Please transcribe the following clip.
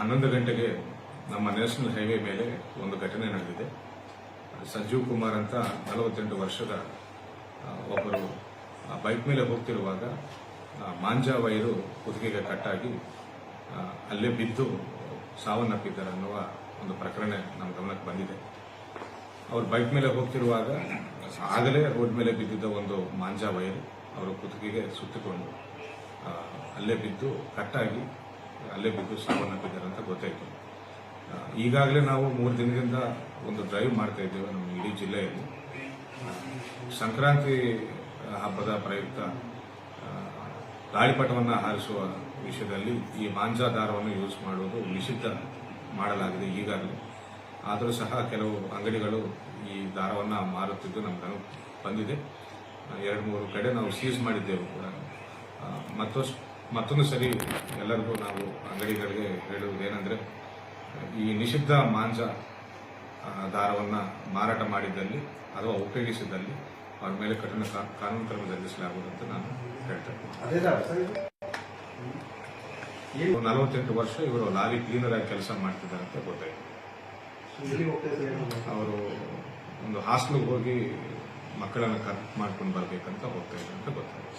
11 ಗಂಟೆಗೆ ನಮ್ಮ national highway ಮೇಲೆ ಒಂದು ಘಟನೆ ನಡೆದಿದೆ. ಸಂಜೀವ್ ಕುಮಾರ್ ಅಂತ 48 ವರ್ಷದ ಒಬ್ಬರು ಬೈಕ್ ಮೇಲೆ ಹೋಗ್ತಿರುವಾಗ ಮಾಂಜಾ ವೈರು ಕುತ್ತಿಗೆಗೆ ಕಟ್ಟಾಗಿ ಅಲ್ಲೇ ಬಿದ್ದು ಸಾವನ್ನಪ್ಪಿದ್ದಾರೆ ಅನ್ನುವ ಒಂದು ಪ್ರಕರಣ ನಮ್ಮ ಗಮನಕ್ಕೆ ಬಂದಿದೆ. ಅವರು ಬೈಕ್ ಮೇಲೆ ಹೋಗ್ತಿರುವಾಗ ಆಗಲೇ ರೋಡ್ ಮೇಲೆ ಬಿದ್ದಿದ್ದ ಒಂದು ಮಾಂಜಾ ವೈರು ಅವರ ಕುತ್ತಿಗೆಗೆ ಸುತ್ತಿಕೊಂಡು ಅಲ್ಲೇ ಬಿದ್ದು ಕಟ್ಟಾಗಿ ಅಲ್ಲೇ ಬಿದ್ದು ಸಾವನ್ನಪ್ಪಿದ್ದಾರೆ ಅಂತ ಗೊತ್ತಾಯಿತು. ಈಗಾಗಲೇ ನಾವು 3 ದಿನದಿಂದ ಒಂದು ಡ್ರೈವ್ ಮಾಡ್ತಾ ಇದ್ದೇವೆ ನಮ್ಮ ಇಡೀ ಜಿಲ್ಲೆಯಲ್ಲಿ. ಸಂಕ್ರಾಂತಿ ಹಬ್ಬದ ಪ್ರಯುಕ್ತ ಗಾಳಿಪಟವನ್ನು ಹಾರಿಸುವ ವಿಷಯದಲ್ಲಿ ಈ ಮಾಂಜಾ ದಾರವನ್ನು ಯೂಸ್ ಮಾಡುವುದು ನಿಷಿದ್ಧ ಮಾಡಲಾಗಿದೆ ಈಗಾಗಲೇ. ಆದರೂ ಸಹ ಕೆಲವು ಅಂಗಡಿಗಳು ಈ ದಾರವನ್ನು ಮಾರುತ್ತಿದ್ದು ನಮ್ಗೆ ಬಂದಿದೆ. 2-3 ಕಡೆ ನಾವು ಸೀಸ್ ಮಾಡಿದ್ದೇವೆ ಕೂಡ. ಮತ್ತೊಂದು ಸರಿ ಎಲ್ಲರಿಗೂ ನಾವು ಅಂಗಡಿಗಳಿಗೆ ಹೇಳುವುದೇನೆಂದರೆ, ಈ ನಿಷಿದ್ಧ ಮಾಂಜಾ ದಾರವನ್ನು ಮಾರಾಟ ಮಾಡಿದ್ದಲ್ಲಿ ಅಥವಾ ಉಪಯೋಗಿಸಿದಲ್ಲಿ ಅವರ ಮೇಲೆ ಕಠಿಣ ಕಾನೂನು ಕ್ರಮ ಜರುಗಿಸಲಾಗುವುದು ಅಂತ ನಾನು ಹೇಳ್ತೇನೆ. 48 ವರ್ಷ ಇವರು ಲಾರಿ ಕ್ಲೀನರ್ ಆಗಿ ಕೆಲಸ ಮಾಡ್ತಿದ್ದಾರೆ ಅಂತ ಗೊತ್ತಾಯಿತು. ಅವರು ಒಂದು ಹಾಸ್ಟೆಲ್ಗೆ ಹೋಗಿ ಮಕ್ಕಳನ್ನು ಕರೆಕ್ಟ್ ಮಾಡ್ಕೊಂಡು ಬರ್ಬೇಕಂತ ಹೋಗ್ತಾ ಇದ್ದಾರೆ ಅಂತ ಗೊತ್ತಾಯಿತು.